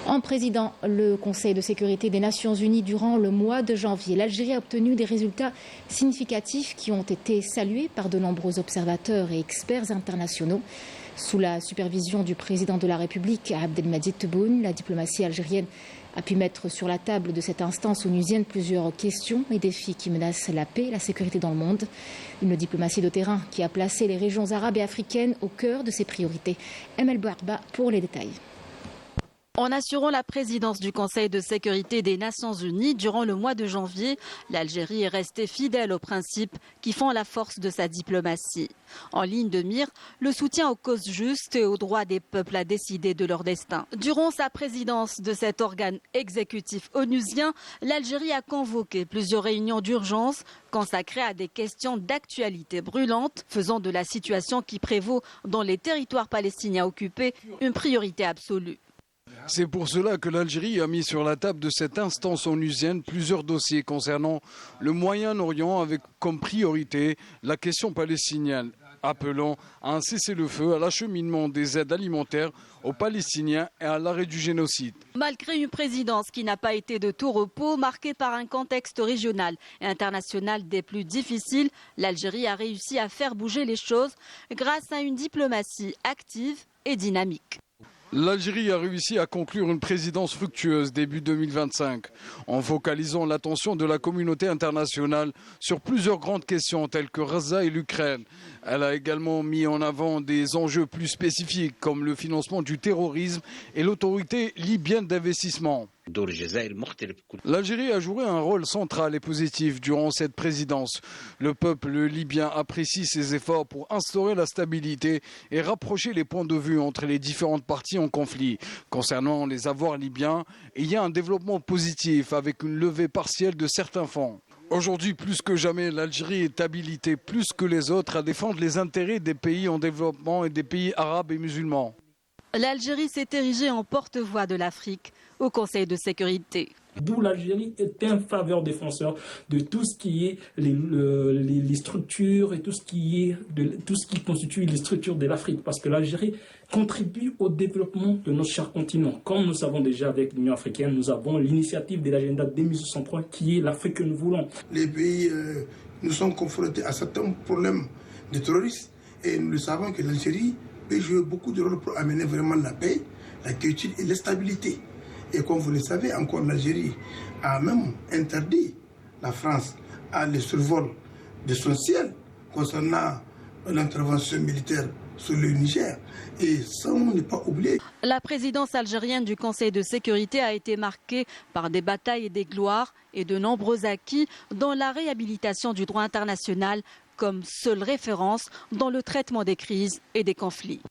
En présidant le Conseil de sécurité des Nations Unies durant le mois de janvier, l'Algérie a obtenu des résultats significatifs qui ont été salués par de nombreux observateurs et experts internationaux. Sous la supervision du président de la République, Abdelmadjid Tebboune, la diplomatie algérienne a pu mettre sur la table de cette instance onusienne plusieurs questions et défis qui menacent la paix et la sécurité dans le monde. Une diplomatie de terrain qui a placé les régions arabes et africaines au cœur de ses priorités. Emel Bouarba pour les détails. En assurant la présidence du Conseil de sécurité des Nations Unies durant le mois de janvier, l'Algérie est restée fidèle aux principes qui font la force de sa diplomatie. En ligne de mire, le soutien aux causes justes et aux droits des peuples à décider de leur destin. Durant sa présidence de cet organe exécutif onusien, l'Algérie a convoqué plusieurs réunions d'urgence consacrées à des questions d'actualité brûlante, faisant de la situation qui prévaut dans les territoires palestiniens occupés une priorité absolue. C'est pour cela que l'Algérie a mis sur la table de cette instance onusienne plusieurs dossiers concernant le Moyen-Orient avec comme priorité la question palestinienne, appelant à un cessez-le-feu, à l'acheminement des aides alimentaires aux Palestiniens et à l'arrêt du génocide. Malgré une présidence qui n'a pas été de tout repos, marquée par un contexte régional et international des plus difficiles, l'Algérie a réussi à faire bouger les choses grâce à une diplomatie active et dynamique. L'Algérie a réussi à conclure une présidence fructueuse début 2025 en focalisant l'attention de la communauté internationale sur plusieurs grandes questions telles que Gaza et l'Ukraine. Elle a également mis en avant des enjeux plus spécifiques comme le financement du terrorisme et l'autorité libyenne d'investissement. L'Algérie a joué un rôle central et positif durant cette présidence. Le peuple libyen apprécie ses efforts pour instaurer la stabilité et rapprocher les points de vue entre les différentes parties en conflit. Concernant les avoirs libyens, il y a un développement positif avec une levée partielle de certains fonds. Aujourd'hui, plus que jamais, l'Algérie est habilitée plus que les autres à défendre les intérêts des pays en développement et des pays arabes et musulmans. L'Algérie s'est érigée en porte-voix de l'Afrique au Conseil de sécurité. D'où l'Algérie est un faveur défenseur de tout ce qui est les structures et tout ce qui constitue les structures de l'Afrique. Parce que l'Algérie contribue au développement de notre cher continent. Comme nous savons déjà avec l'Union africaine, nous avons l'initiative de l'agenda 2063 qui est l'Afrique que nous voulons. Les pays nous sont confrontés à certains problèmes de terrorisme et nous le savons que l'Algérie peut jouer beaucoup de rôle pour amener vraiment la paix, la quiétude et la stabilité. Et comme vous le savez, encore l'Algérie a même interdit la France à le survol de son ciel concernant l'intervention militaire sur le Niger. Et ça, on n'est pas oublié. La présidence algérienne du Conseil de sécurité a été marquée par des batailles et des gloires et de nombreux acquis dans la réhabilitation du droit international comme seule référence dans le traitement des crises et des conflits.